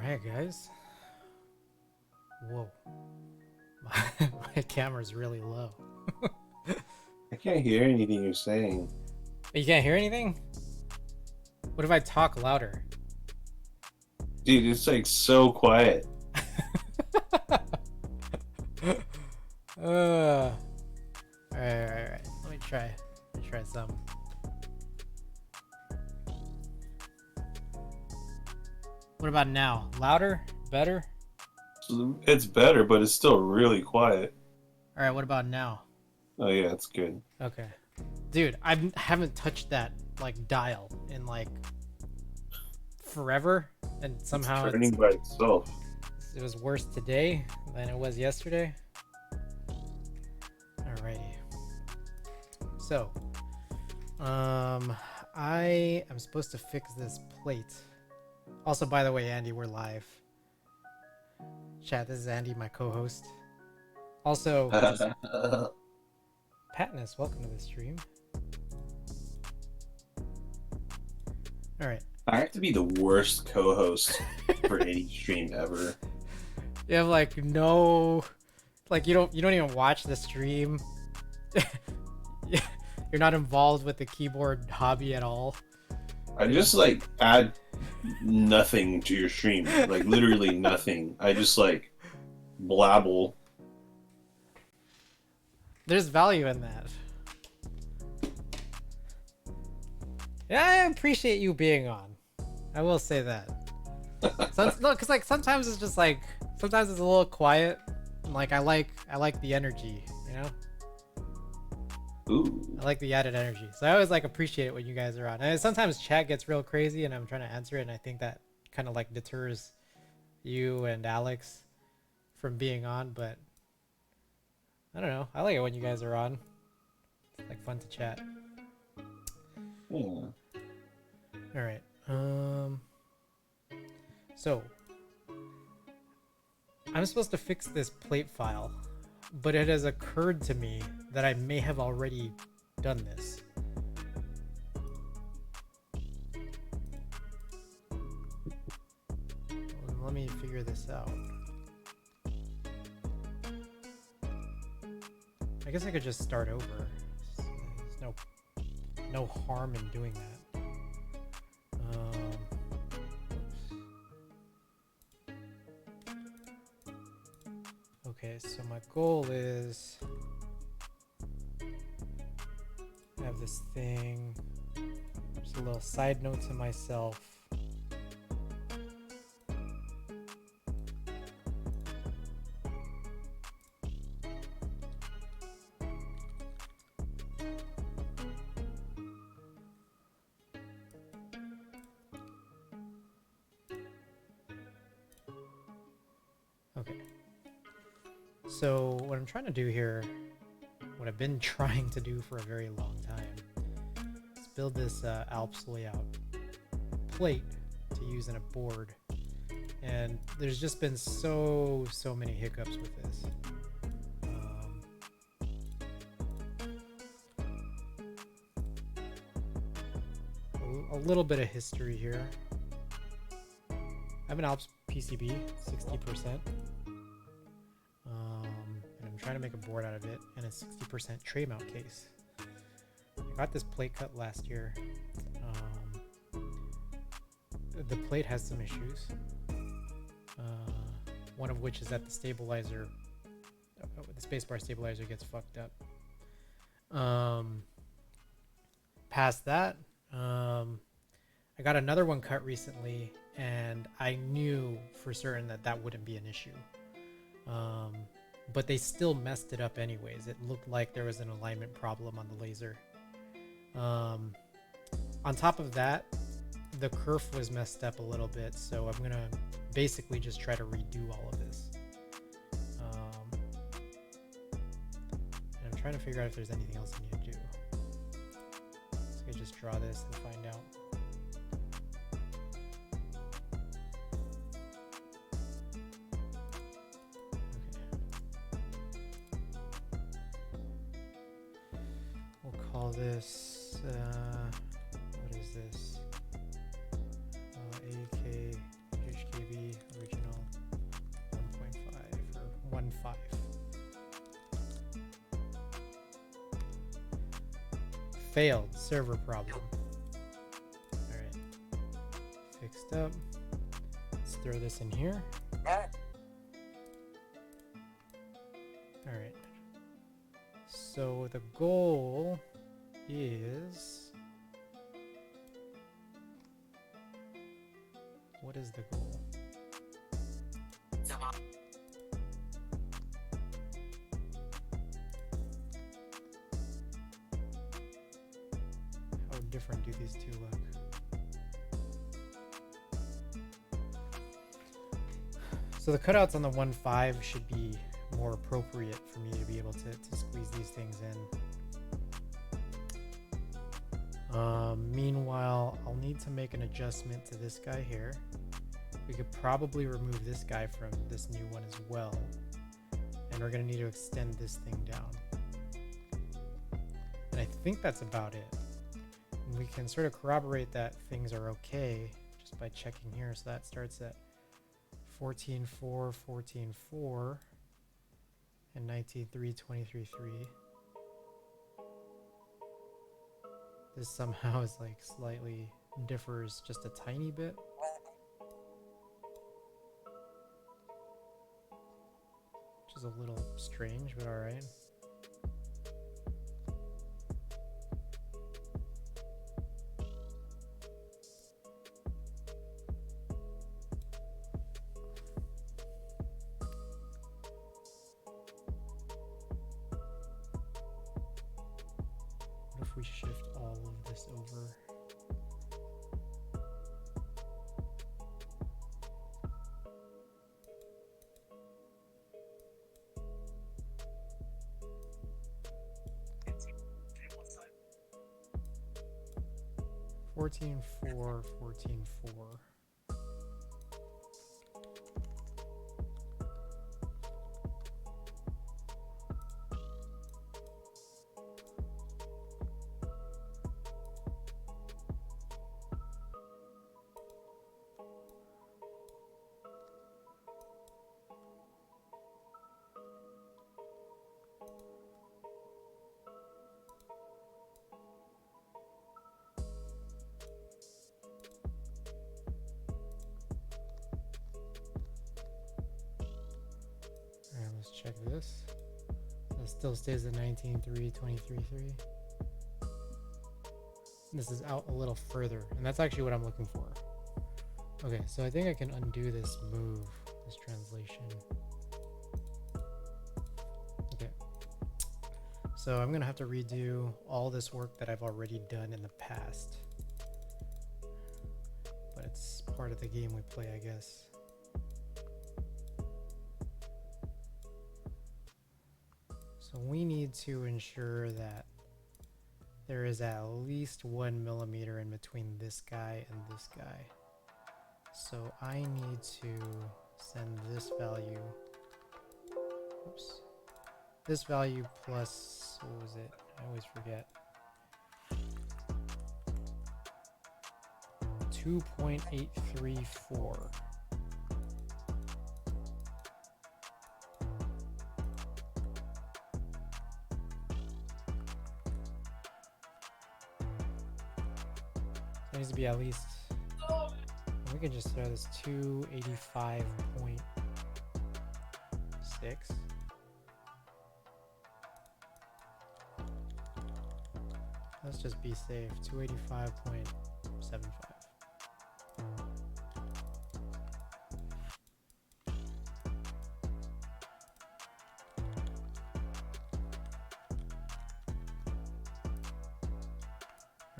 Alright guys. Whoa. My camera's really low. I can't hear anything you're saying. You can't hear anything? What if I talk louder? Dude, it's like so quiet. Alright. Let me try. Some. What about now? Louder? Better? It's better, but it's still really quiet. Alright, what about now? Oh yeah, it's good. Okay. Dude, I haven't touched that like dial in like forever, and somehow It's turning by itself. it was worse today than it was yesterday. Alrighty. So, I am supposed to fix this plate. Also, by the way, Andy, we're live. Chat, this is Andy, my co-host. Also, just Patness, welcome to the stream. Alright. I have to be the worst co-host for any stream ever. You have like no, like you don't even watch the stream. You're not involved with the keyboard hobby at all. I just like add nothing to your stream. Like literally nothing. I just like blabble. There's value in that. Yeah, I appreciate you being on. I will say that. No, because like sometimes it's just like sometimes it's a little quiet. And, like I like the energy, you know. Ooh. I like the added energy, so I always like appreciate it when you guys are on. And sometimes chat gets real crazy, and I'm trying to answer it, and I think that kind of like deters you and Alex from being on. But I don't know. I like it when you guys are on. It's like fun to chat. Yeah. All right. So I'm supposed to fix this plate file, but it has occurred to me that I may have already done this. Let me figure this out. I guess I could just start over. There's no harm in doing that. Okay, so my goal is I have this thing. Just a little side note to myself. Okay. So what I'm trying to do here, what I've been trying to do for a very long time, is build this alps layout plate to use in a board. And there's just been so many hiccups with this. A little bit of history here. I have an alps PCB, 60%. And I'm trying to make a board out of it, and a 60% tray mount case. I got this plate cut last year. The plate has some issues. One of which is that the stabilizer, the spacebar stabilizer, gets fucked up. Past that, I got another one cut recently, and I knew for certain that wouldn't be an issue. But they still messed it up anyways. It looked like there was an alignment problem on the laser. On top of that, the kerf was messed up a little bit, so I'm gonna basically just try to redo all of this. And I'm trying to figure out if there's anything else I need to do. So I can just draw this and find out. We'll call this, what is this? AK, HKB 5. Failed server problem. Alright. Fixed up. Let's throw this in here. Alright. So the goal is... What is the goal? How different do these two look? So the cutouts on the 1.5 should be more appropriate for me to be able to squeeze these things in. Meanwhile, I'll need to make an adjustment to this guy here. We could probably remove this guy from this new one as well. And we're going to need to extend this thing down. And I think that's about it. And we can sort of corroborate that things are okay just by checking here. So that starts at 14.4, 14.4, and 19.3, 23.3. This somehow is like slightly differs just a tiny bit. Which is a little strange, but alright. What if we shift all of this over? 14.4, 14.4. Alright, let's check this. It still stays at 19.3, 23.3. This is out a little further, and that's actually what I'm looking for. Okay, so I think I can undo this move, this translation. Okay. So I'm gonna have to redo all this work that I've already done in the past. But it's part of the game we play, I guess. So we need to ensure that there is at least 1 millimeter in between this guy and this guy. So I need to send this value, oops, this value plus, what was it? I always forget. 2.834. Needs to be at least, we can just throw this 285.6. Let's just be safe, 285.75.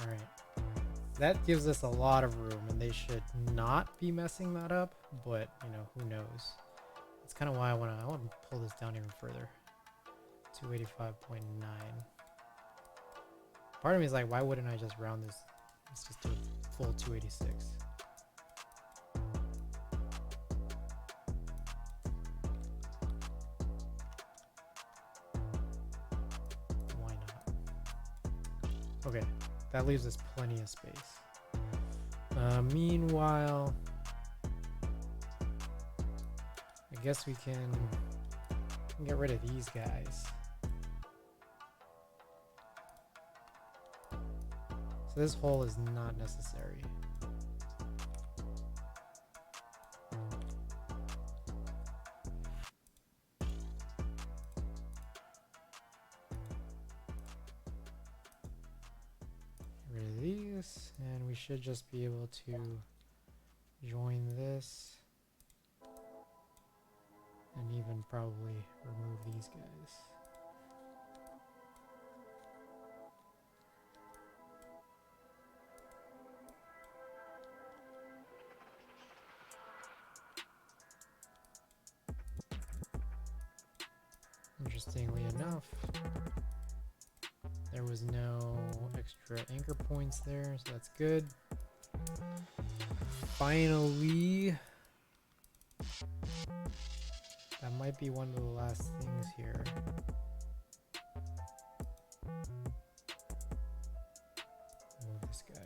Alright. That gives us a lot of room, and they should not be messing that up, but you know, who knows. That's kind of why I want to pull this down even further. 285.9. Part of me is like, why wouldn't I just round this? Let's just do a full 286. Why not? Okay. That leaves us plenty of space. Meanwhile, I guess we can can get rid of these guys. So this hole is not necessary. Get rid of these, and we should just be able to join this. And even probably remove these guys. Interestingly enough, there was no extra anchor points there, so that's good. Finally, that might be one of the last things here. Move this guy.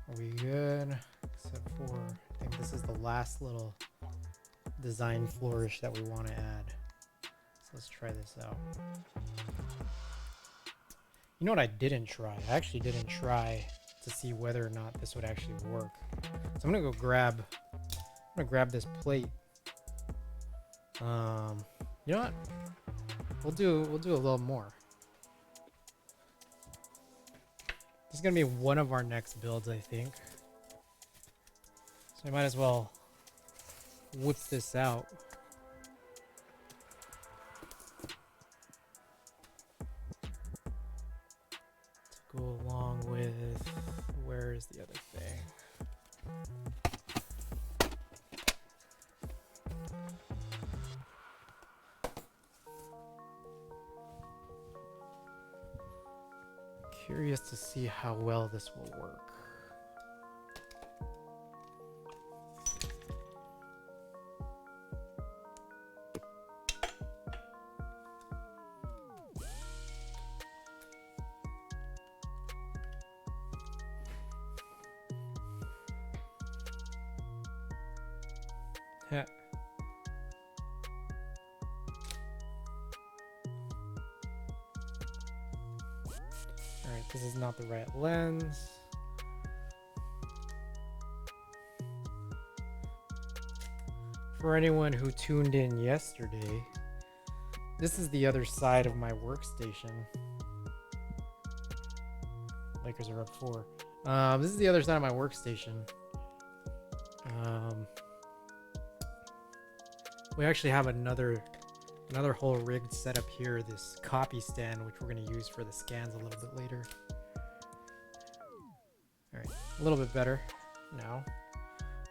Are we good? Except for, I think this is the last little design flourish that we want to add. So let's try this out. You know what I didn't try? I actually didn't try to see whether or not this would actually work. So I'm gonna go grab, this plate. You know what? We'll do a little more. This is gonna be one of our next builds, I think. So I might as well whip this out. To go along with, where is the other thing? Curious to see how well this will work. Yeah. Alright, this is not the right lens. For anyone who tuned in yesterday, this is the other side of my workstation. Lakers are up 4. This is the other side of my workstation. We actually have another whole rigged setup here, this copy stand, which we're going to use for the scans a little bit later. All right, a little bit better now.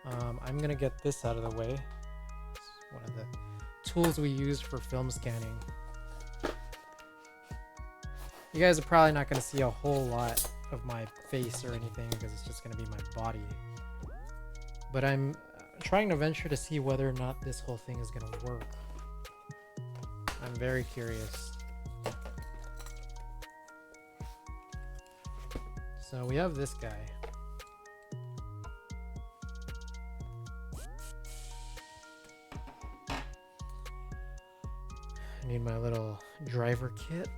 I'm going to get this out of the way. It's one of the tools we use for film scanning. You guys are probably not going to see a whole lot of my face or anything because it's just going to be my body. But I'm trying to venture to see whether or not this whole thing is going to work. I'm very curious. So we have this guy. I need my little driver kit.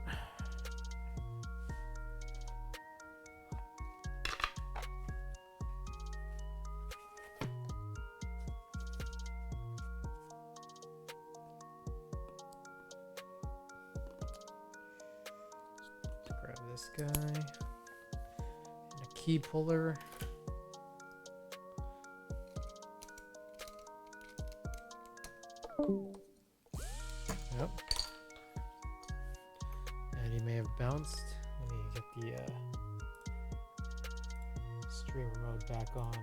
Grab this guy. And a key puller. Yep. And he may have bounced. Let me get the stream mode back on.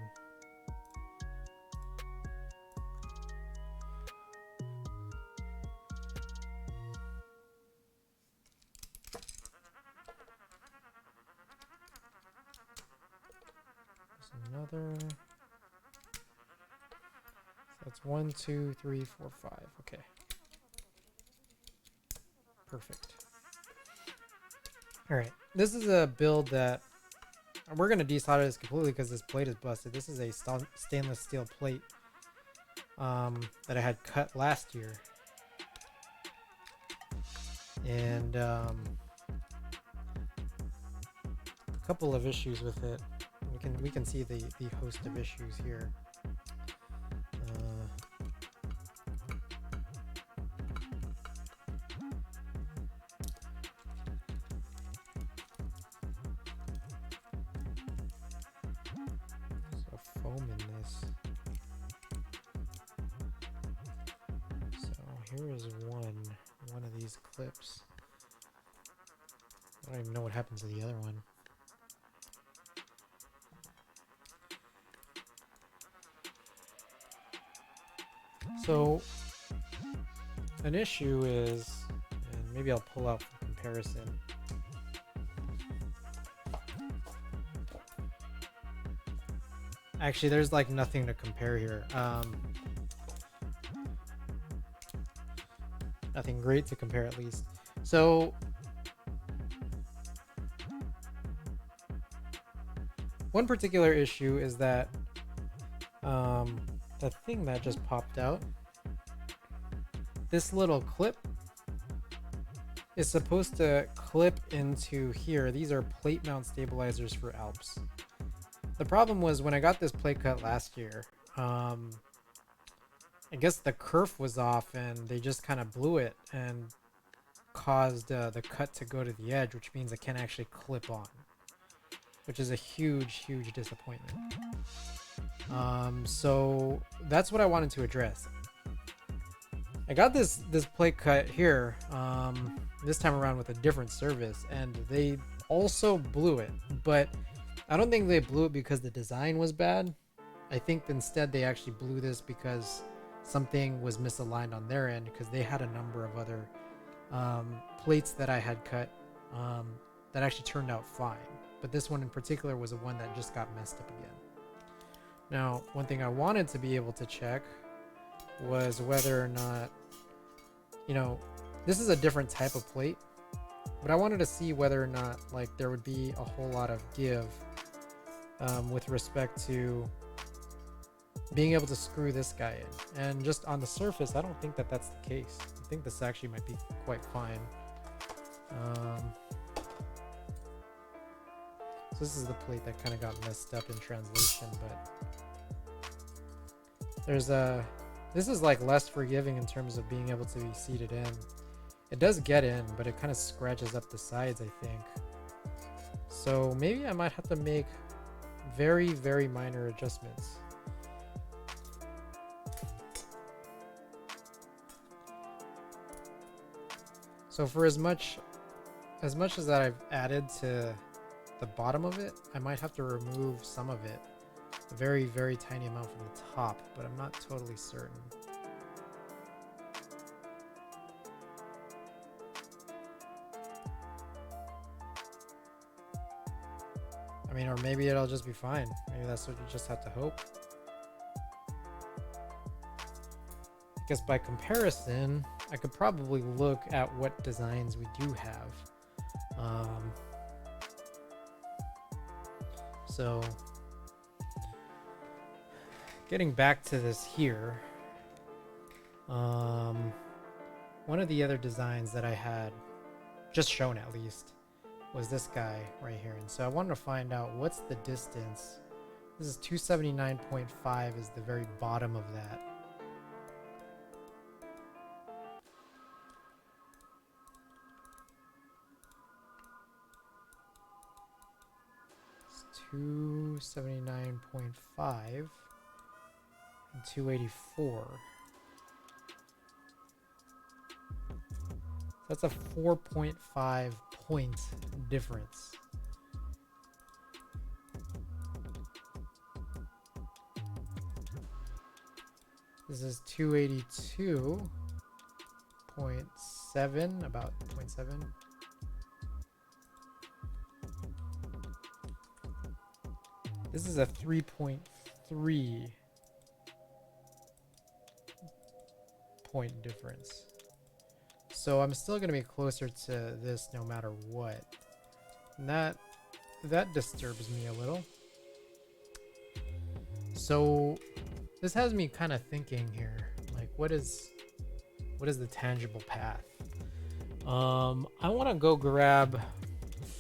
another. So that's 1, 2, 3, 4, 5. Okay. Perfect. All right. This is a build that we're going to desolder this completely because this plate is busted. This is a stainless steel plate that I had cut last year. And a couple of issues with it. We can see the host of issues here. So foam in this. So here is one of these clips. I don't even know what happened to the other one. So an issue is, and maybe I'll pull out for comparison. Actually, there's like nothing to compare here. Nothing great to compare, at least. So one particular issue is that the thing that just popped out, this little clip is supposed to clip into here. These are plate mount stabilizers for Alps. The problem was when I got this plate cut last year, I guess the kerf was off and they just kind of blew it and caused the cut to go to the edge, which means it can't actually clip on, which is a huge disappointment. So that's what I wanted to address. I got this plate cut here this time around with a different service, and they also blew it, but I don't think they blew it because the design was bad. I think instead they actually blew this because something was misaligned on their end, because they had a number of other plates that I had cut that actually turned out fine, but this one in particular was the one that just got messed up again. Now, one thing I wanted to be able to check was whether or not, you know, this is a different type of plate, but I wanted to see whether or not like there would be a whole lot of give with respect to being able to screw this guy in. And just on the surface, I don't think that that's the case. I think this actually might be quite fine. So this is the plate that kind of got messed up in translation, but there's this is like less forgiving in terms of being able to be seated in. It does get in, but it kind of scratches up the sides, I think. So maybe I might have to make very minor adjustments. So for as much as that I've added to the bottom of it, I might have to remove some of it, a very tiny amount from the top, but I'm not totally certain. I mean, or maybe it'll just be fine. Maybe that's what you just have to hope. Because by comparison, I could probably look at what designs we do have. So getting back to this here, one of the other designs that I had just shown, at least, was this guy right here. And so I wanted to find out what's the distance. This is 279.5 is the very bottom of that. It's 279.5 and 284. That's a 4.5 point difference. This is 282.7, about 0.7. This is a 3.3 point difference. So I'm still going to be closer to this no matter what. And that disturbs me a little. So this has me kind of thinking here, like what is the tangible path? I want to go grab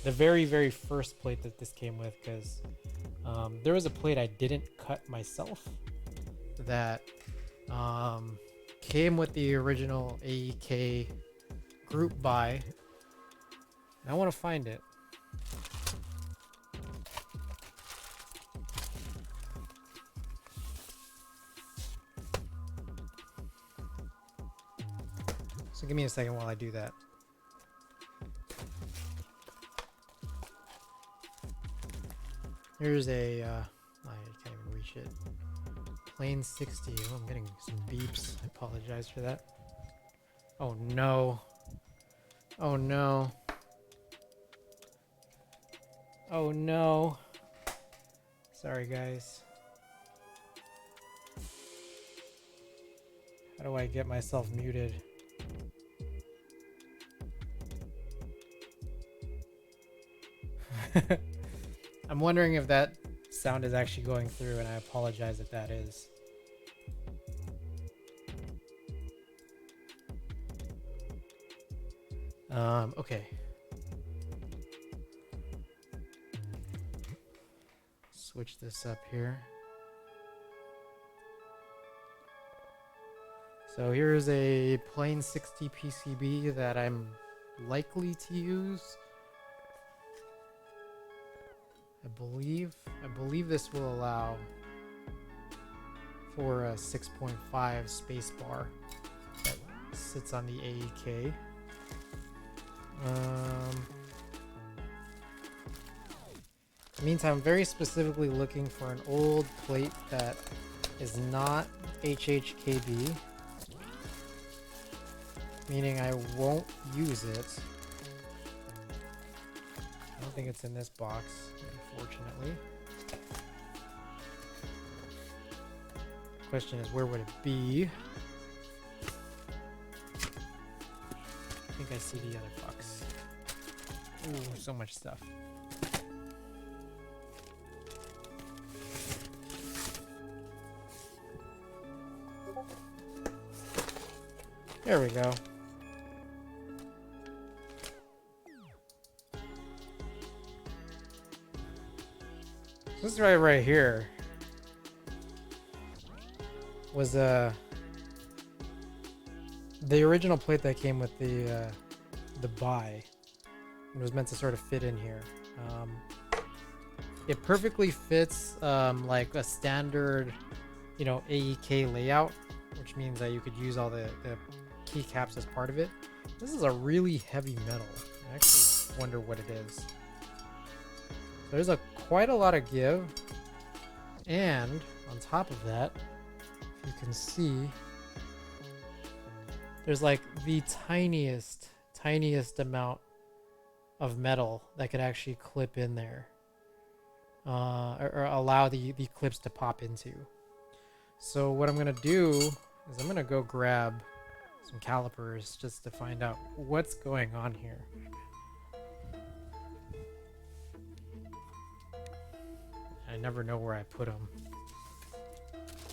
the very first plate that this came with, because there was a plate I didn't cut myself that came with the original AEK group buy. I want to find it. So give me a second while I do that. Here's a, I can't even reach it. Plane 60. Oh, I'm getting some beeps. I apologize for that. Oh no. Oh no. Oh no. Sorry guys. How do I get myself muted? I'm wondering if that sound is actually going through, and I apologize if that is. Okay. Switch this up here. So here's a plain 60 PCB that I'm likely to use. I believe this will allow for a 6.5 space bar that sits on the AEK. In the meantime, I'm very specifically looking for an old plate that is not HHKB, meaning I won't use it. I don't think it's in this box, unfortunately. Question is, where would it be? I think I see the other box. Ooh, so much stuff. There we go. This right here was the original plate that came with the buy. It was meant to sort of fit in here. It perfectly fits like a standard, AEK layout, which means that you could use all the keycaps as part of it. This is a really heavy metal. I actually wonder what it is. There's quite a lot of give, and on top of that, you can see there's like the tiniest amount of metal that could actually clip in there, or allow the clips to pop into. So what I'm gonna do is I'm gonna go grab some calipers just to find out what's going on here. I never know where I put them.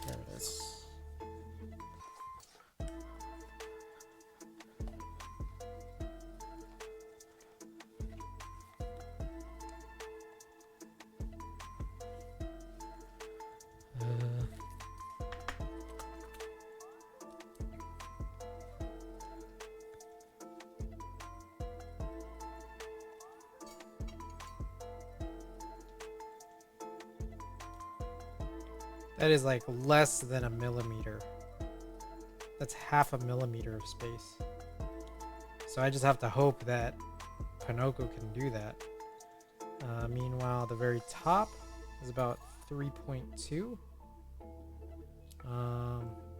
There it is. That is like less than a millimeter. That's half a millimeter of space. So I just have to hope that Pinocchio can do that. Meanwhile, the very top is about 3.2.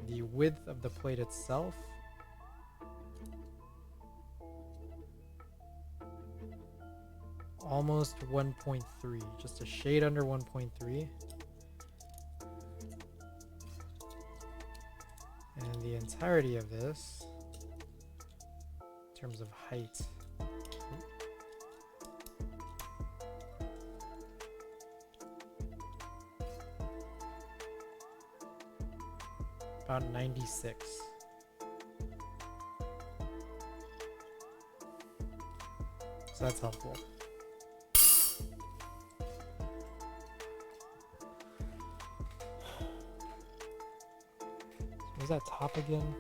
The width of the plate itself almost 1.3, just a shade under 1.3. And the entirety of this, in terms of height, about 96. So that's helpful. Was that top again?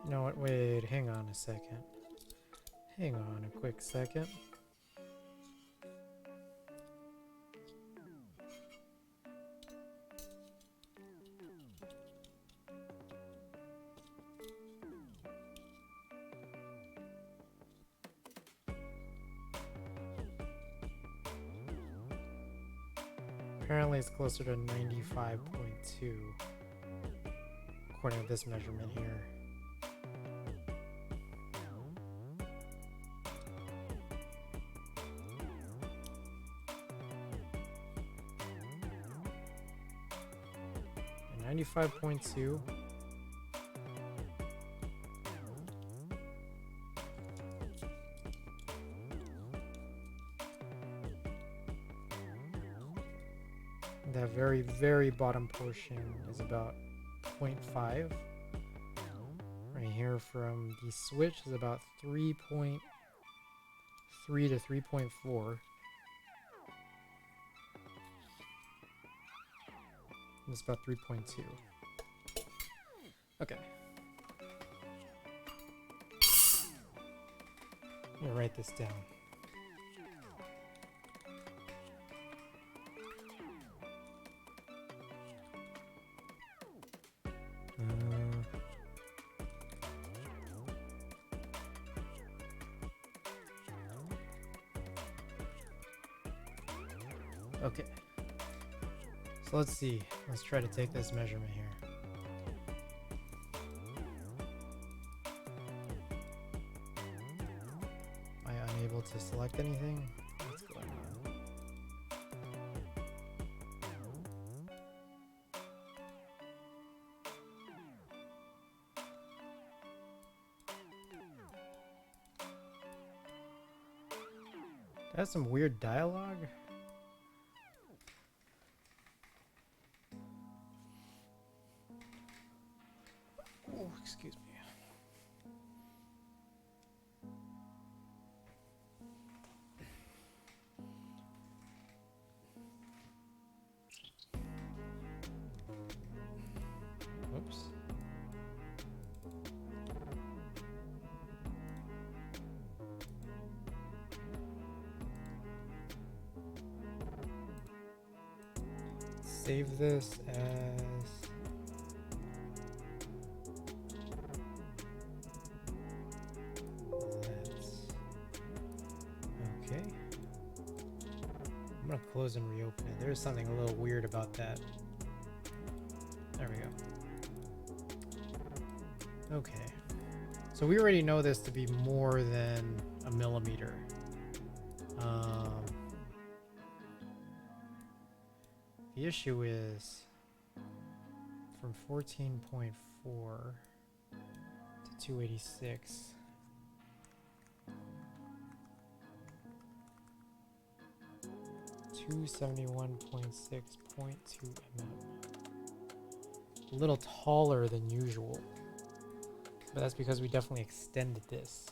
You know what? Wait, hang on a second. Hang on a quick second. Apparently it's closer to 95.2 according to this measurement here. And 95.2. That very, very bottom portion is about 0.5. Right here from the switch is about 3.3 to 3.4. It's about 3.2. Okay. I'm gonna write this down. Okay. So let's see. Let's try to take this measurement here. Am I unable to select anything? What's going on? That's some weird dialogue. Oh, excuse me. Whoops. Save this as okay. I'm gonna close and reopen it. There's something a little weird about that. There we go. Okay. So we already know this to be more than a millimeter. The issue is from 14.4 to 286. .6.2 mm. A little taller than usual, but that's because we definitely extended this.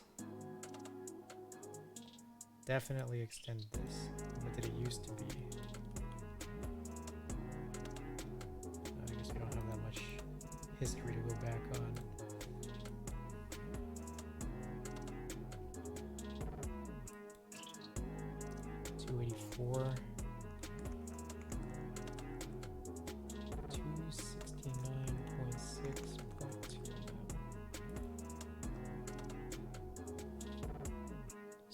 Definitely extended this. What did it used to be? I guess we don't have that much history to go back on. .284. 269.6.2 mm.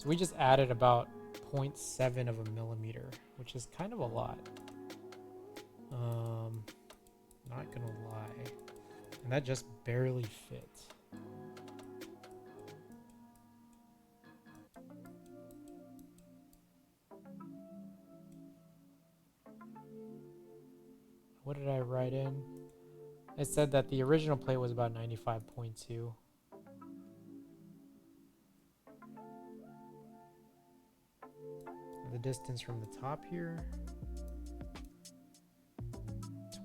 So we just added about 0.7 of a millimeter, which is kind of a lot. Not gonna lie. And that just barely fit. What did I write in? I said that the original plate was about 95.2. The distance from the top here,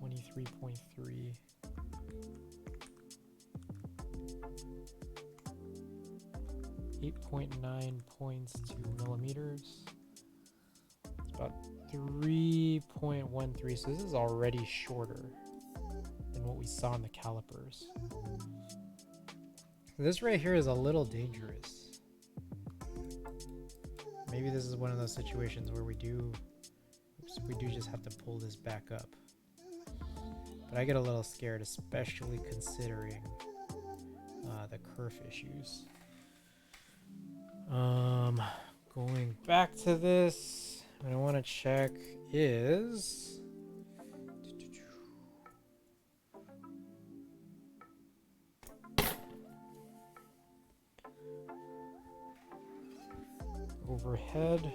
23.3. .9 points to millimeters. It's about 3.13. So this is already shorter than what we saw in the calipers. This right here is a little dangerous. Maybe this is one of those situations where we do just have to pull this back up. But I get a little scared, especially considering the kerf issues. Going back to this, what I want to check is overhead.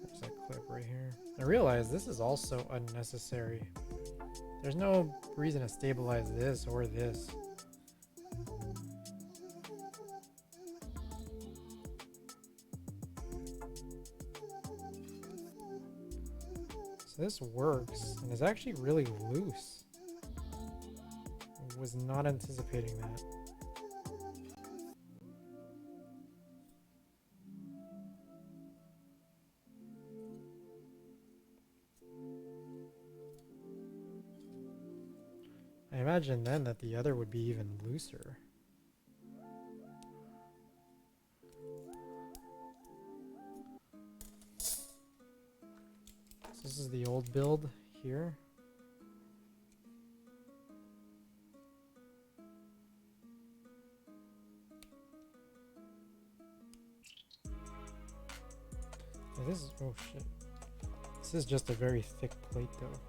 There's that clip right here. I realize this is also unnecessary. There's no reason to stabilize this or this. So this works and is actually really loose. I was not anticipating that. I imagine then that the other would be even looser. So this is the old build here. This is, oh shit. This is just a very thick plate though.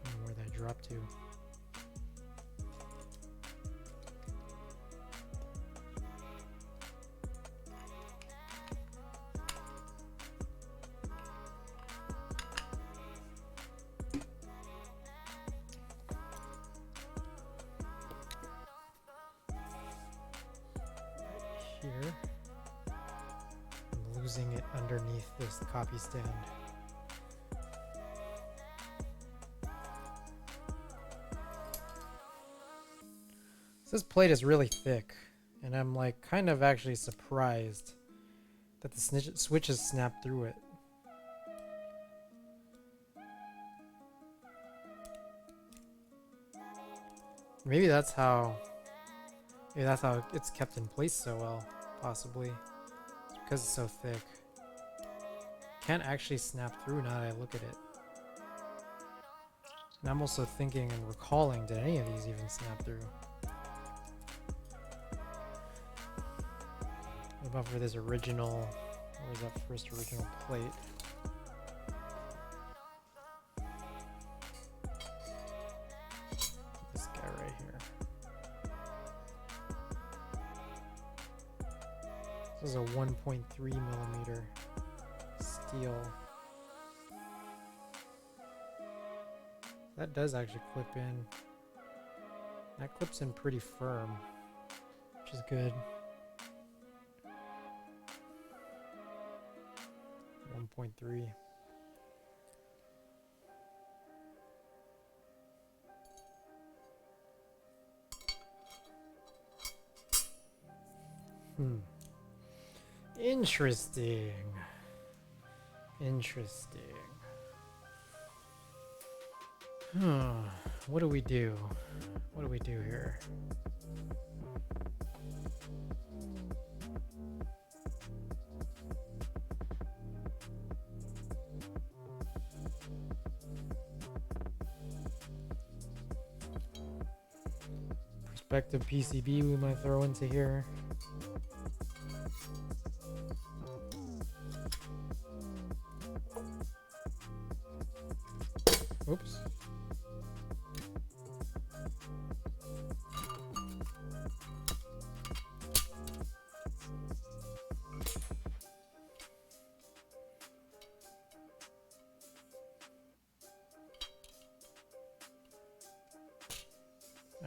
I don't know where that dropped to. Here. I'm losing it underneath this copy stand. So this plate is really thick, and I'm like kind of actually surprised that the switches snap through it. Maybe that's how it's kept in place so well, possibly. It's because it's so thick. Can't actually snap through now that I look at it. And I'm also thinking and recalling, did any of these even snap through? What about for this original, where was that first original plate? This guy right here. This is a 1.3 millimeter steel. That does actually clip in. That clips in pretty firm, which is good. 1.3. Interesting. Interesting. What do we do? What do we do here? Perspective PCB we might throw into here. Oops.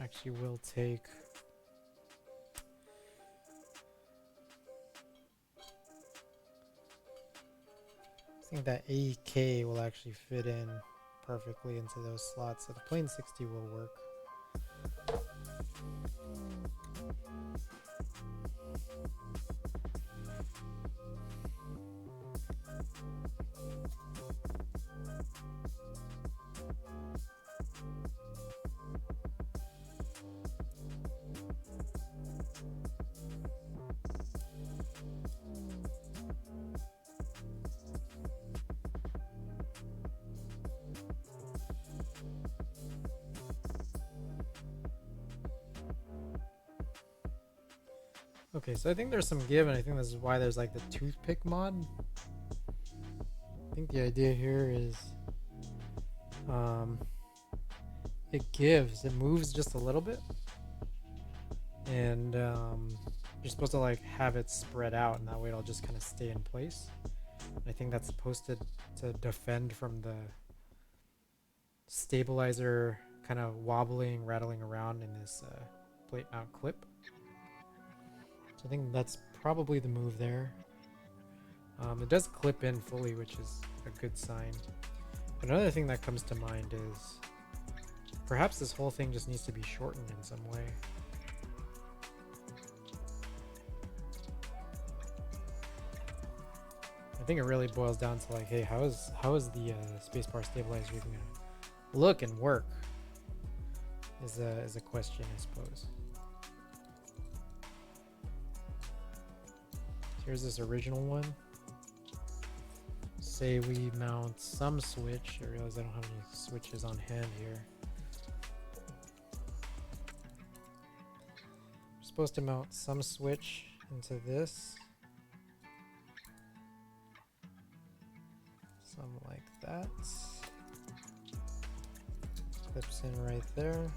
Actually, we'll take. I think that AK will actually fit in perfectly into those slots, so the plain 60 will work. Okay, so I think there's some give, and I think this is why there's like the toothpick mod. I think the idea here is it gives, it moves just a little bit, and you're supposed to like have it spread out, and that way it'll just kind of stay in place. And I think that's supposed to defend from the stabilizer kind of wobbling, rattling around in this plate mount clip. So I think that's probably the move there. It does clip in fully, which is a good sign. But another thing that comes to mind is perhaps this whole thing just needs to be shortened in some way. I think it really boils down to like, hey, how is the spacebar stabilizer even gonna look and work? Is a question, I suppose. Here's this original one. Say we mount some switch. I realize I don't have any switches on hand here. We're supposed to mount some switch into this. Something like that. Clips in right there.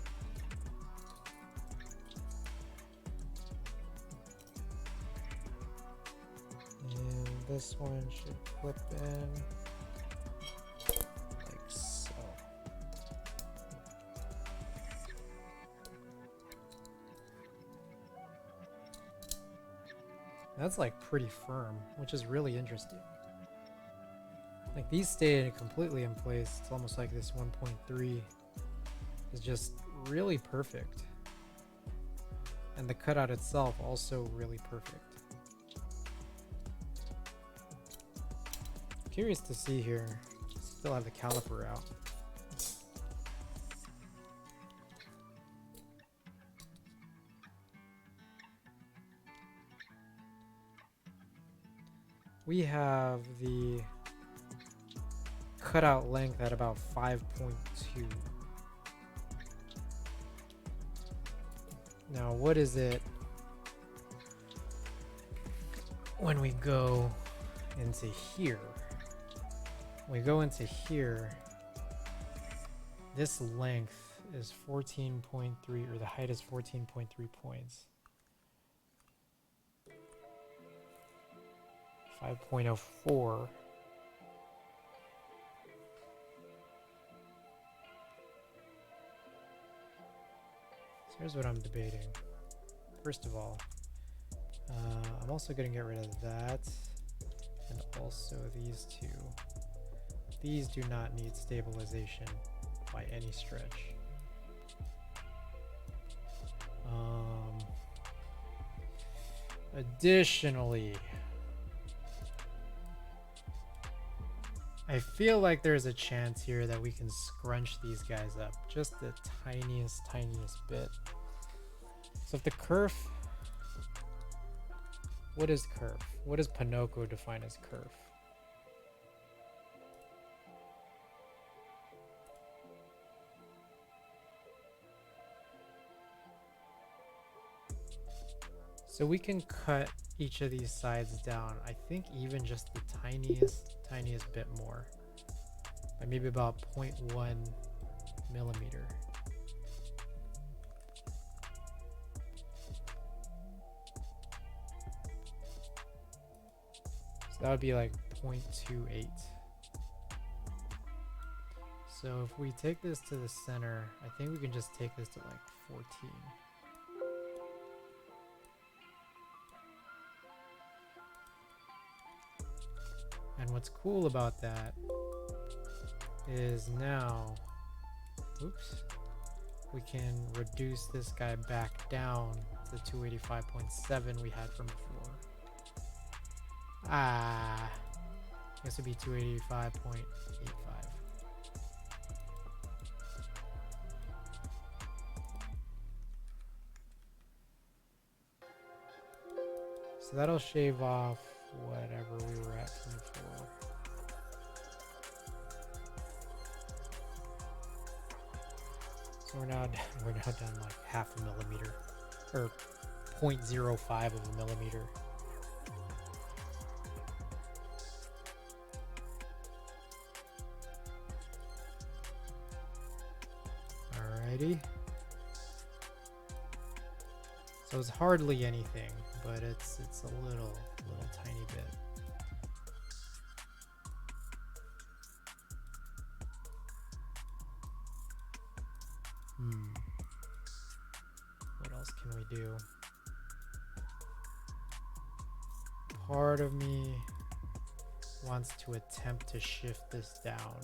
And this one should clip in like so. That's like pretty firm, which is really interesting. Like these stay completely in place. It's almost like this 1.3 is just really perfect. And the cutout itself also really perfect. Curious to see here. Still have the caliper out. We have the cutout length at about 5.2. Now, what is it when we go into here? When we go into here, this length is 14.3, or the height is 14.3 points. 5.04. So here's what I'm debating. First of all, I'm also going to get rid of that, and also these two. These do not need stabilization by any stretch. Additionally, I feel like there's a chance here that we can scrunch these guys up just the tiniest bit. So if the kerf, what is kerf? What does Pinocchio define as kerf? So we can cut each of these sides down, I think even just the tiniest bit more. By maybe about 0.1 millimeter. So that would be like 0.28. So if we take this to the center, I think we can just take this to like 14. And what's cool about that is now, oops, we can reduce this guy back down to 285.7 we had from before. I guess it'd be 285.85. So that'll shave off whatever we were at from before. So we're now down like half a millimeter, or 0.05 of a millimeter. Alrighty. So it's hardly anything, but it's a little tiny bit. What else can we do? Part of me wants to attempt to shift this down,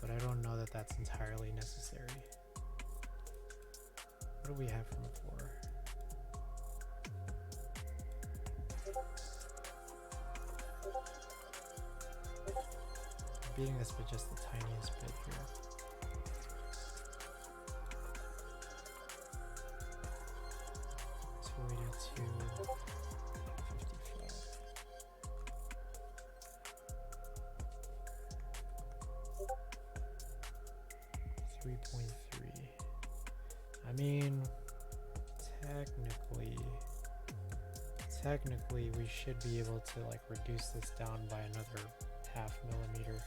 but I don't know that that's entirely necessary. What do we have from before? I'm beating this with just the tiniest bit here. I mean, technically we should be able to like reduce this down by another half millimeter.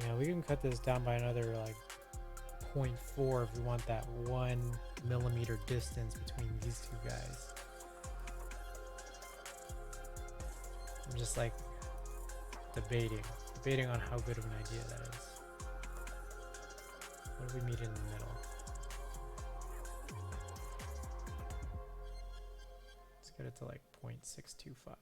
Yeah, we can cut this down by another like 0.4 if we want that 1 millimeter distance between these two guys. I'm just like debating on how good of an idea that is. What if we meet in the middle? Let's get it to like 0.625.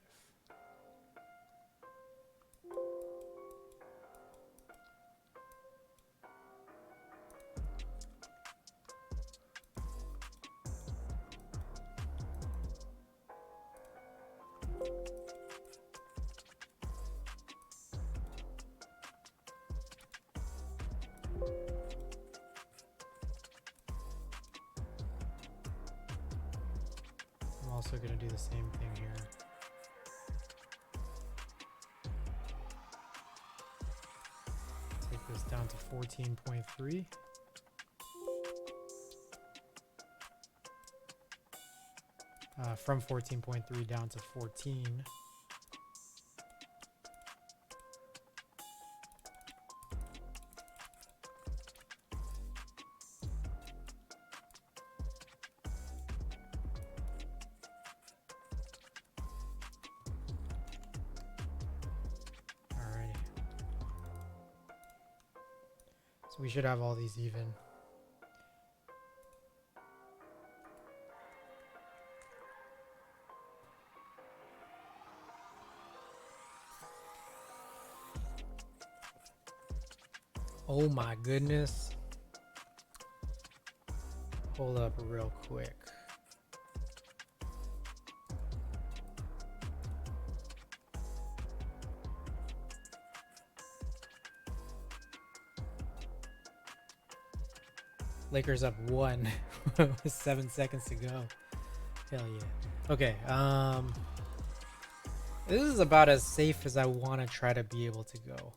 I'm also going to do the same thing here. Take this down to 14.3. From 14.3 down to 14. Alrighty. So we should have all these even. Oh my goodness. Hold up real quick. Lakers up 1 with 7 seconds to go. Hell yeah. Okay, this is about as safe as I want to try to be able to go.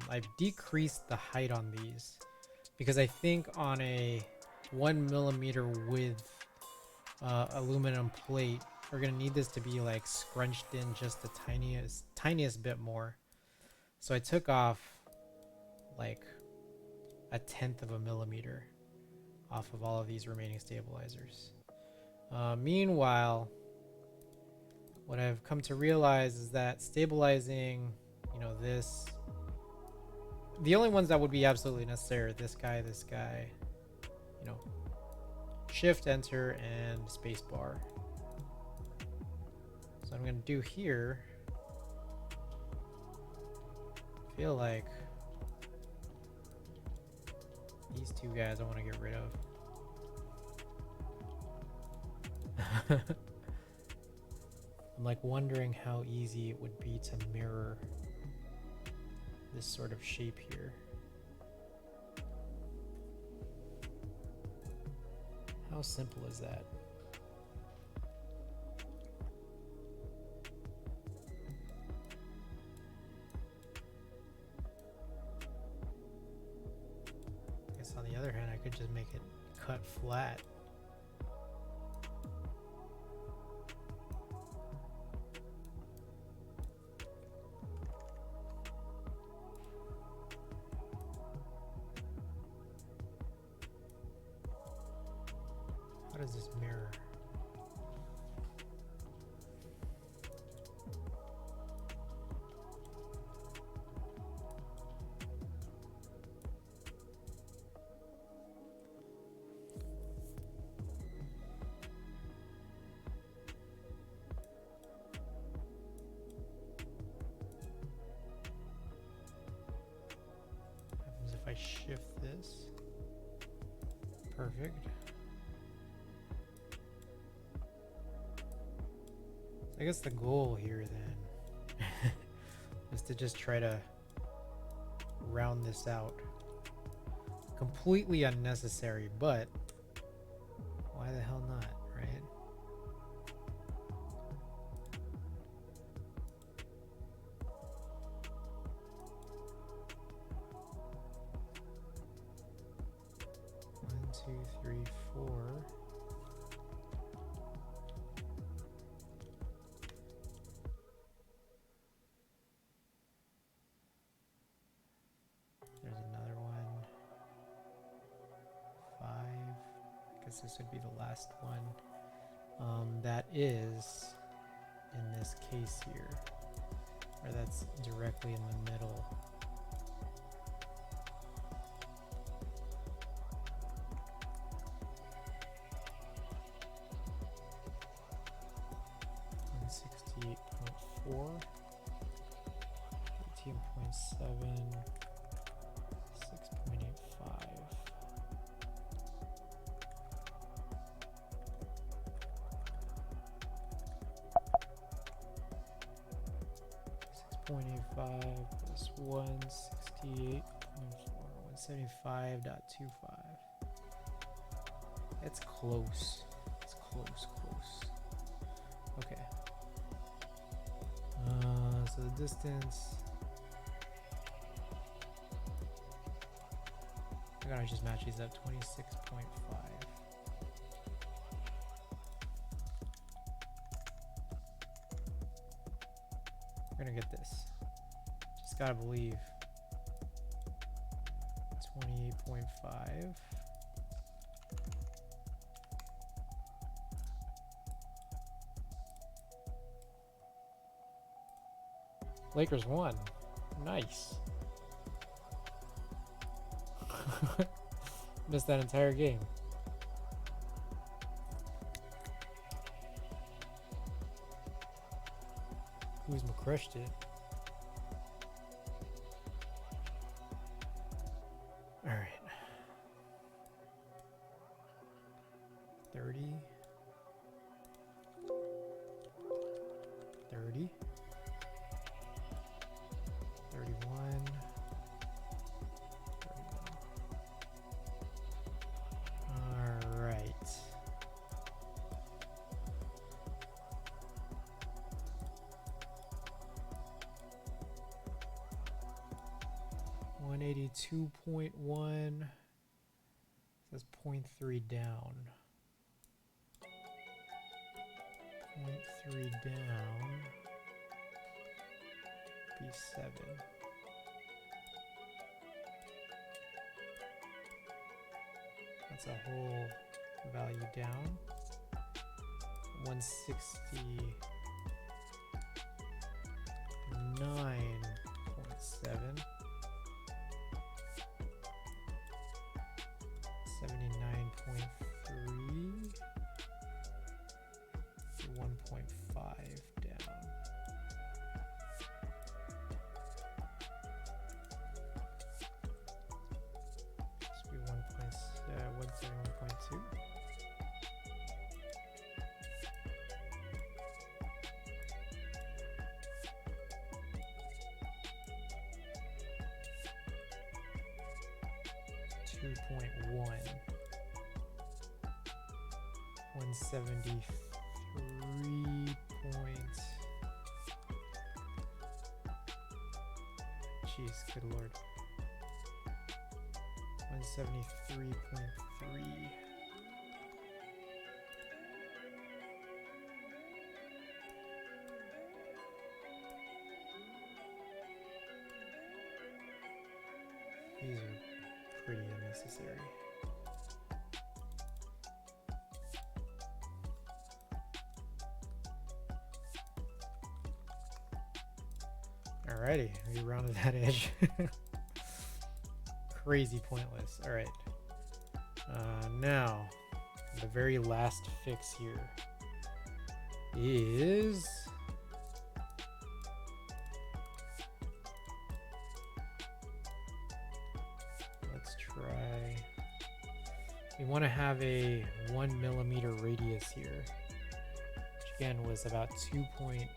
I've decreased the height on these because I think on a 1mm width aluminum plate, we're gonna need this to be like scrunched in just the tiniest bit more. So I took off like 1/10 of a millimeter off of all of these remaining stabilizers. Meanwhile, what I've come to realize is that stabilizing, you know, the only ones that would be absolutely necessary are this guy, you know, shift, enter, and spacebar. So I'm gonna do here, I feel like these two guys I want to get rid of. I'm like wondering how easy it would be to mirror this sort of shape here. How simple is that? I guess on the other hand, I could just make it cut flat. How does this mirror? What happens if I shift this? Perfect. I guess the goal here then is to just try to round this out. Completely unnecessary, but why the hell not, right? One, two, three, four. There's another one. 5. I guess this would be the last one. That is in this case here, or that's directly in the middle. .4, 18.7, 6.85. Plus 168.4, 175.25. It's close. It's close. Okay. So the distance. I gotta just match these up. 26.5. We're gonna get this. Just gotta believe. 28.5. Lakers won. Nice. Missed that entire game. Kuzma crushed it. All right. 30. 30. 31. 31. 182.1 says 0.3 down. 0.3 down. B7. That's a whole value down. 169.7. 79.3. 1.5 down. This would be 171.2. 2.1. 173 point. Jeez, good lord. 173.3. These are pretty unnecessary. Alrighty, we rounded that edge. Crazy pointless. Alright. Now, the very last fix here is... let's try... we want to have a 1 millimeter radius here, which again was about 2.835.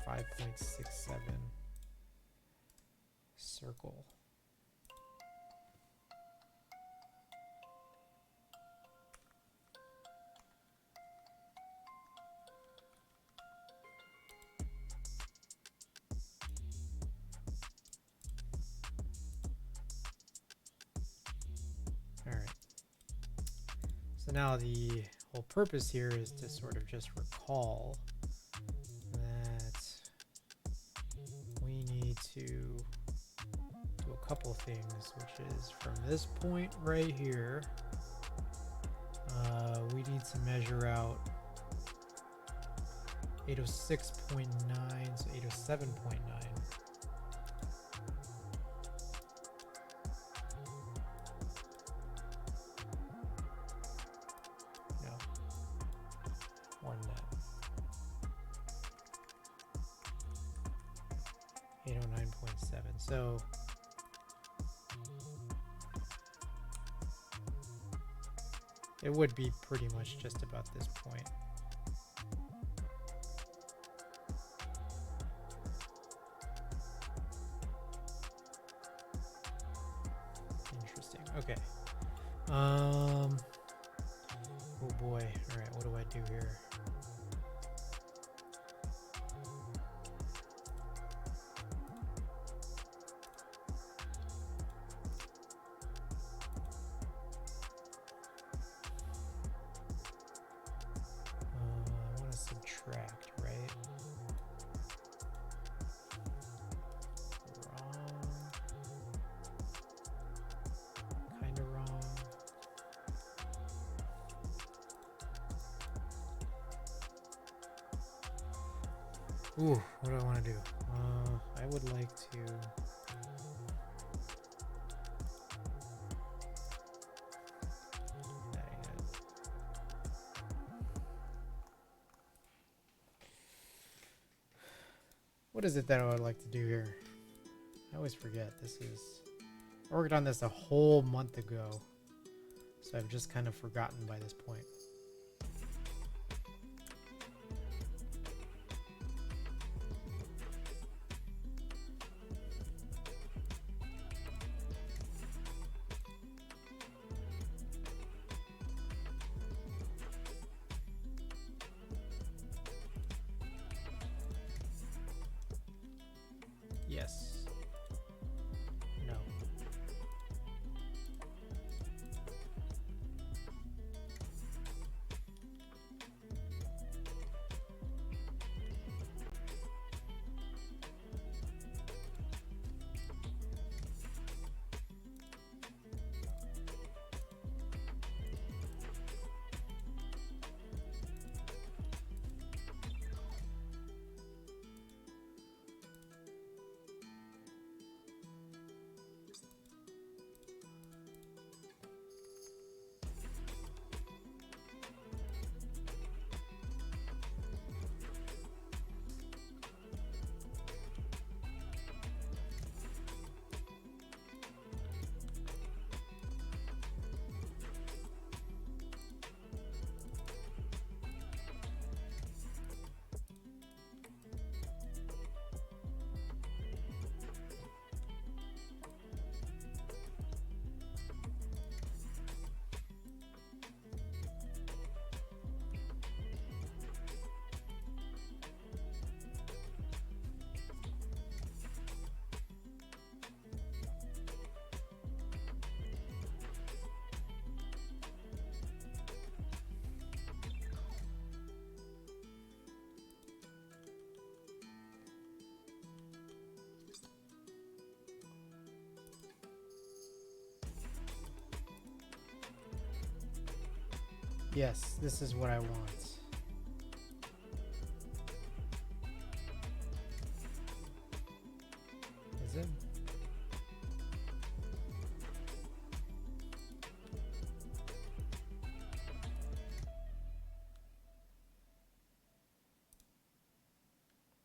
5.67 circle. All right. So now the whole purpose here is to sort of just recall to do a couple things, which is from this point right here, we need to measure out 806.9, so 807.9. No, more than that. 809.7. So it would be pretty much just about this point. Interesting. Okay. Oh boy. All right, what do I do here? Subtract, right? Wrong. Kind of wrong. Ooh, what do I want to do? I would like to... what is it that I would like to do here? I always forget. I worked on this a whole month ago, so I've just kind of forgotten by this point. Yes, this is what I want. Is it?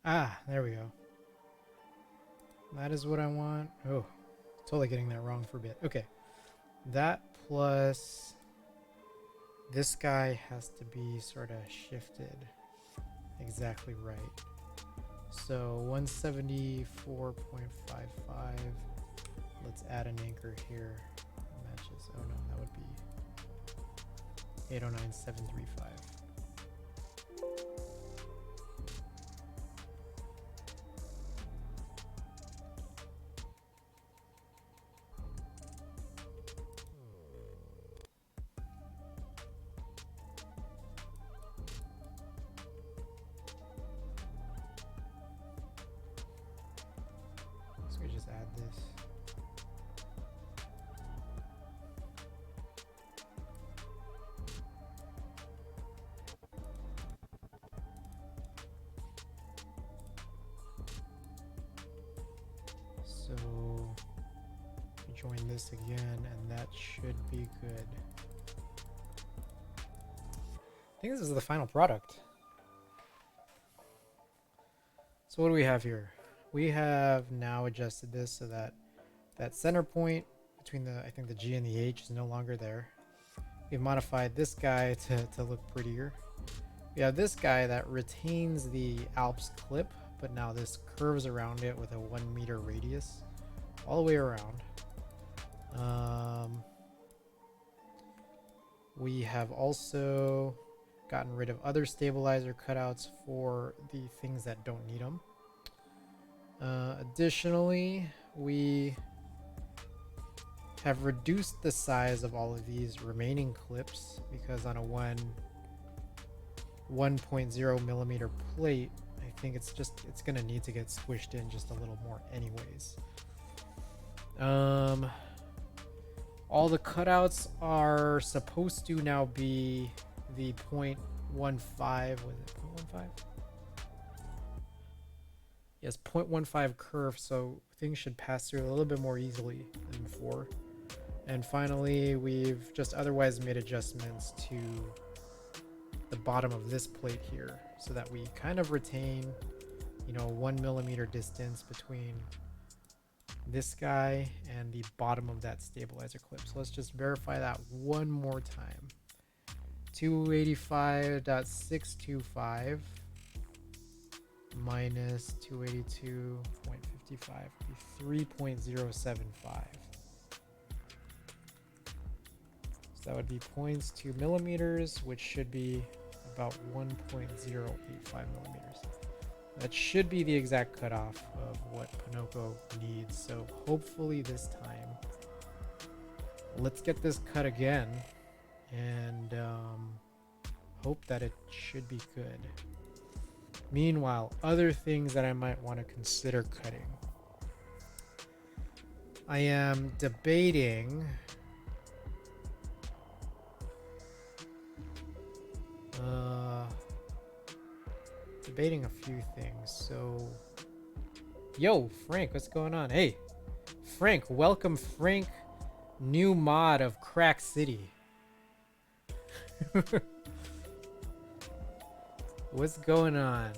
Ah, there we go. That is what I want. Oh, totally getting that wrong for a bit. Okay. That plus this guy has to be sort of shifted exactly right. So 174.55. Let's add an anchor here. Matches. Oh no, that would be 809.735. So we just add this. So join this again, and that should be good. I think this is the final product. So what do we have here? We have now adjusted this so that that center point between the, I think the G and the H is no longer there. We've modified this guy to look prettier. We have this guy that retains the Alps clip, but now this curves around it with a 1 meter radius all the way around. We have also gotten rid of other stabilizer cutouts for the things that don't need them. Additionally, we have reduced the size of all of these remaining clips because on a 1.0 millimeter plate, I think it's gonna need to get squished in just a little more anyways. All the cutouts are supposed to now be the 0.15, was it 0.15? Yes, 0.15 curve, so things should pass through a little bit more easily than before. And finally, we've just otherwise made adjustments to the bottom of this plate here so that we kind of retain, 1 millimeter distance between this guy and the bottom of that stabilizer clip. So let's just verify that one more time. 285.625 minus 282.55 would be 3.075. So that would be 0.2 millimeters, which should be about 1.085 millimeters. That should be the exact cutoff of what Pinocchio needs. So hopefully this time, let's get this cut again and hope that it should be good. Meanwhile, other things that I might want to consider cutting. I am debating a few things. So, yo, Frank, what's going on? Hey, Frank, welcome, Frank. New mod of Crack City. What's going on?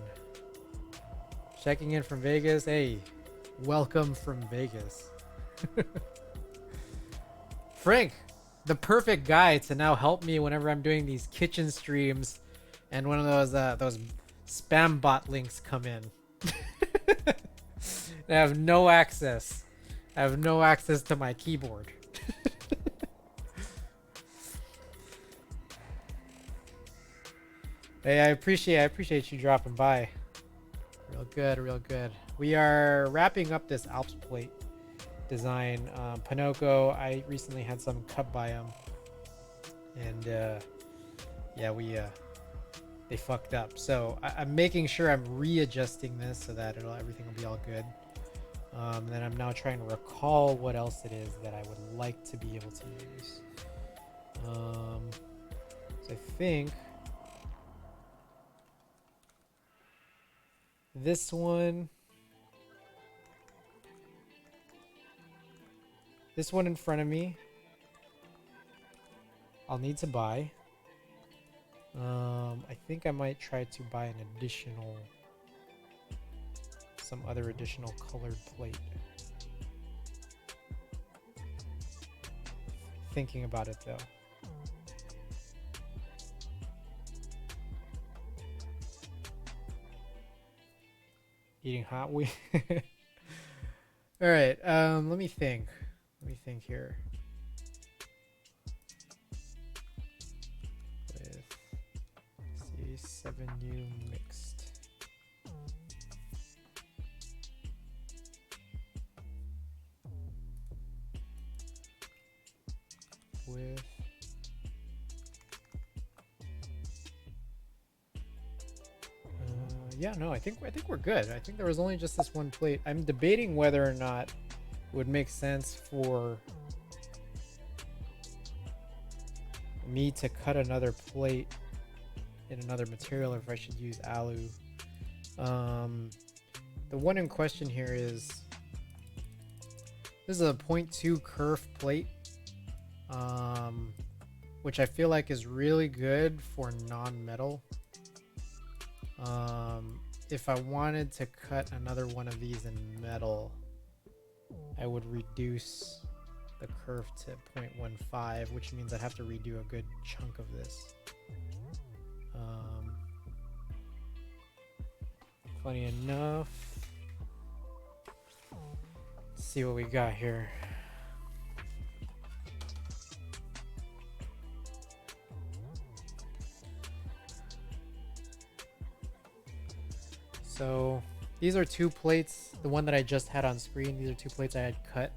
Checking in from Vegas. Hey, welcome from Vegas. Frank, the perfect guy to now help me whenever I'm doing these kitchen streams and one of those spam bot links come in. I have no access. I have no access to my keyboard. Hey, I appreciate you dropping by. Real good, real good. We are wrapping up this Alps plate design. Pinocchio, I recently had some cut by him, and yeah, they fucked up. So I'm making sure I'm readjusting this so that everything will be all good. And then I'm now trying to recall what else it is that I would like to be able to use. So I think this one in front of me, I'll need to buy. I think I might try to buy an additional, some other additional colored plate. Thinking about it though. Eating hot wheat. All right. Let me think. Let me think here. With C7U mixed. With yeah, no, I think we're good. I think there was only just this one plate. I'm debating whether or not it would make sense for me to cut another plate in another material, or if I should use alu. The one in question here is, this is a 0.2 curved plate, which I feel like is really good for non-metal. If I wanted to cut another one of these in metal, I would reduce the curve to 0.15, which means I'd have to redo a good chunk of this. Funny enough, let's see what we got here. So these are two plates. The one that I just had on screen, these are two plates I had cut.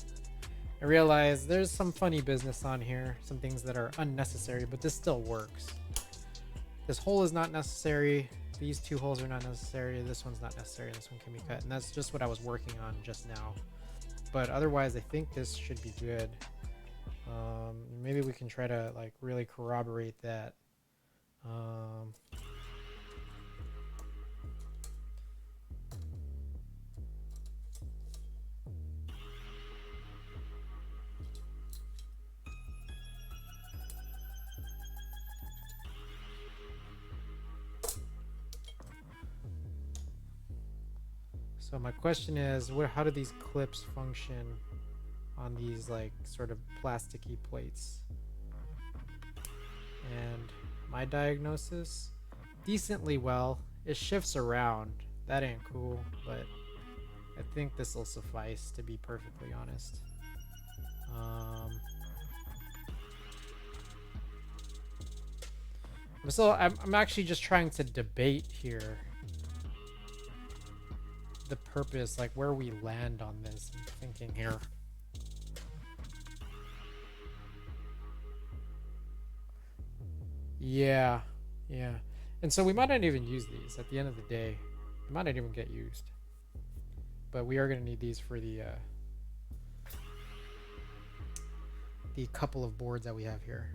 I realized there's some funny business on here, some things that are unnecessary, but this still works. This hole is not necessary. These two holes are not necessary. This one's not necessary. This one can be cut. And that's just what I was working on just now. But otherwise, I think this should be good. Maybe we can try to like really corroborate that. So my question is, how do these clips function on these like sort of plasticky plates? And my diagnosis, decently well. It shifts around. That ain't cool, but I think this will suffice, to be perfectly honest. So I'm actually just trying to debate here the purpose, like where we land on this. I'm thinking here. Yeah, and so we might not even use these at the end of the day. They might not even get used, but we are going to need these for the couple of boards that we have here.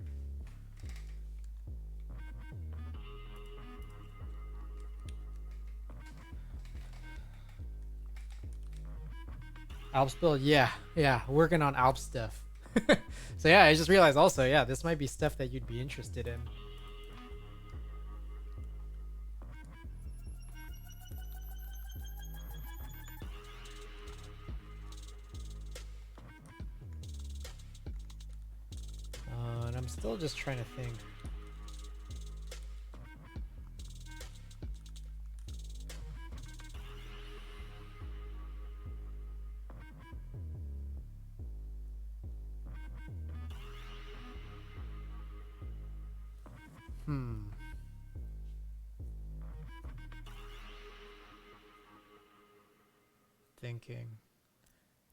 Alps build, yeah, working on Alps stuff. So yeah, I just realized also, yeah, this might be stuff that you'd be interested in. And I'm still just trying to think.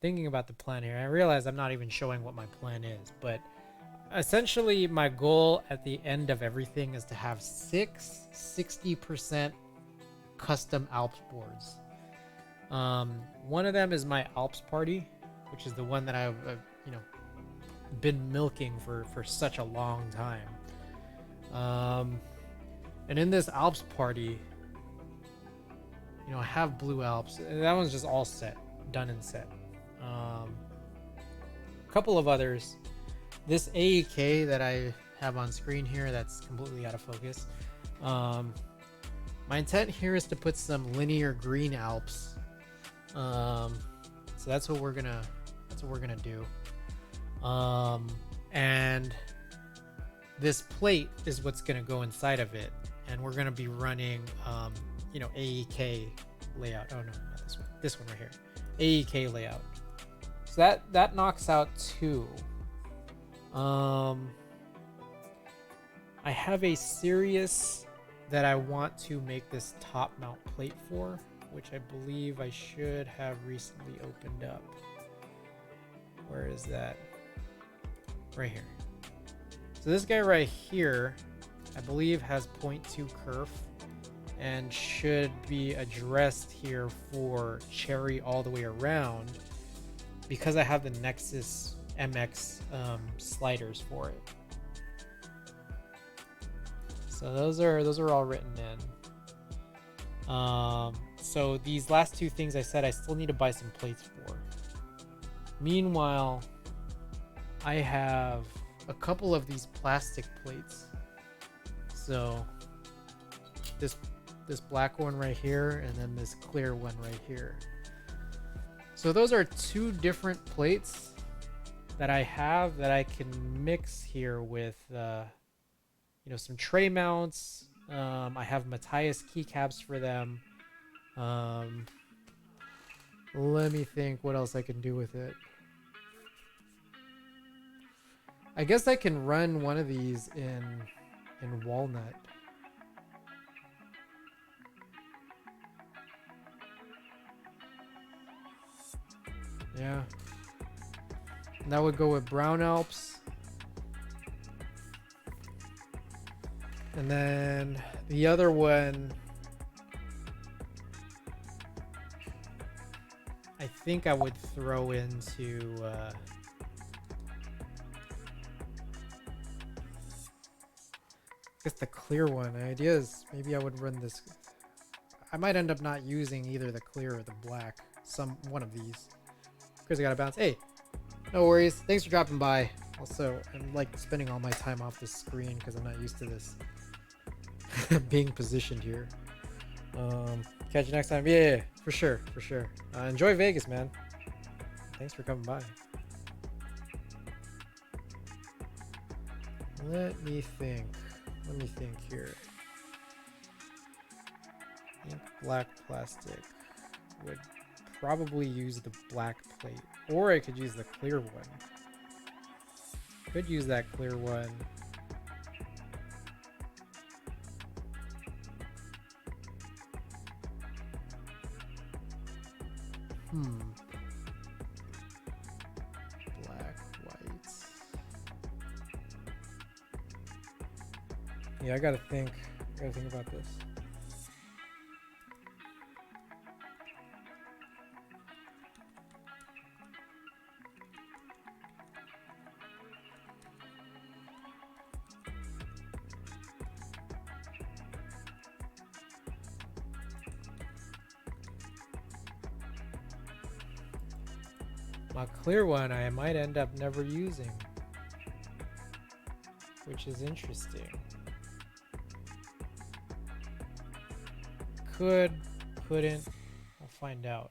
Thinking about the plan here. I realize I'm not even showing what my plan is, but essentially my goal at the end of everything is to have 60% custom Alps boards. One of them is my Alps party, which is the one that I've been milking for such a long time. And in this Alps party, you know, I have blue Alps. And that one's just all set, done and set. A couple of others. This AEK that I have on screen here, that's completely out of focus. My intent here is to put some linear green Alps. So that's what we're gonna do. And this plate is what's gonna go inside of it, and we're gonna be running you know, AEK layout. Oh no, not this one. This one right here. AEK layout. So that knocks out 2. I have a Sirius that I want to make this top mount plate for, which I believe I should have recently opened up. Where is that? Right here. So this guy right here, I believe has 0.2 kerf and should be addressed here for cherry all the way around, because I have the Nexus MX sliders for it. So those are all written in. So these last 2 things I said I still need to buy some plates for. Meanwhile, I have a couple of these plastic plates. So this black one right here, and then this clear one right here. So those are 2 different plates that I have that I can mix here with you know, some tray mounts. I have Matthias keycaps for them. Let me think what else I can do with it. I guess I can run one of these in walnut. Yeah. And that would go with brown Alps. And then the other one, I think I would throw into I guess the clear one. The idea is maybe I would run this. I might end up not using either the clear or the black. One of these. Because I gotta bounce. Hey, no worries. Thanks for dropping by. Also, I'm like spending all my time off this screen because I'm not used to this being positioned here. Catch you next time. Yeah, for sure. Enjoy Vegas, man. Thanks for coming by. Let me think here. I think black plastic would probably use the black plate, or I could use the clear one. Could use that clear one. Black, white. Yeah, I gotta think about this. My clear one I might end up never using, which is interesting. Couldn't, I'll find out.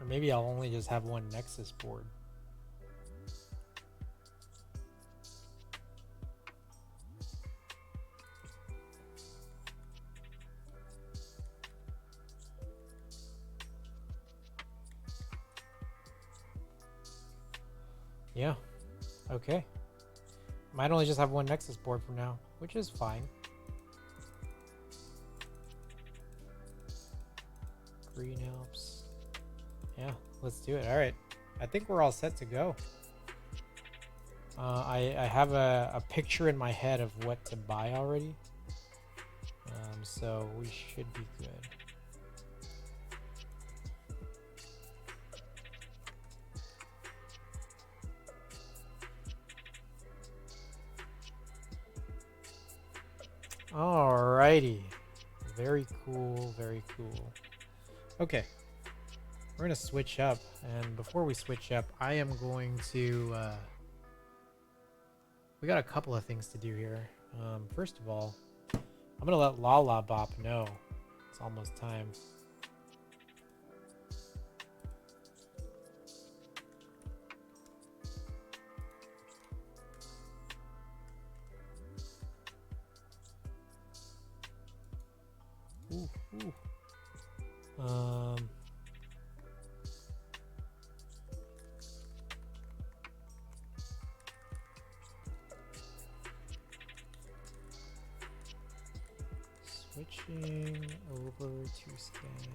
Or maybe I'll only just have one Nexus board. Yeah, okay. Might only just have one Nexus board for now, which is fine. Green Alps. Yeah, let's do it. All right. I think we're all set to go. I have a picture in my head of what to buy already. So we should be good. Alrighty. Very cool, very cool. Okay. We're going to switch up. And before we switch up, I am going to... we got a couple of things to do here. First of all, I'm going to let Lala Bop know. It's almost time. Ooh, ooh. Switching over to scan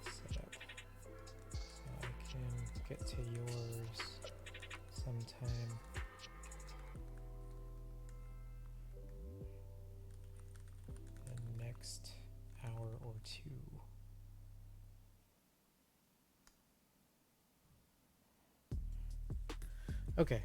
setup so I can get to yours sometime. The next hour or two. Okay.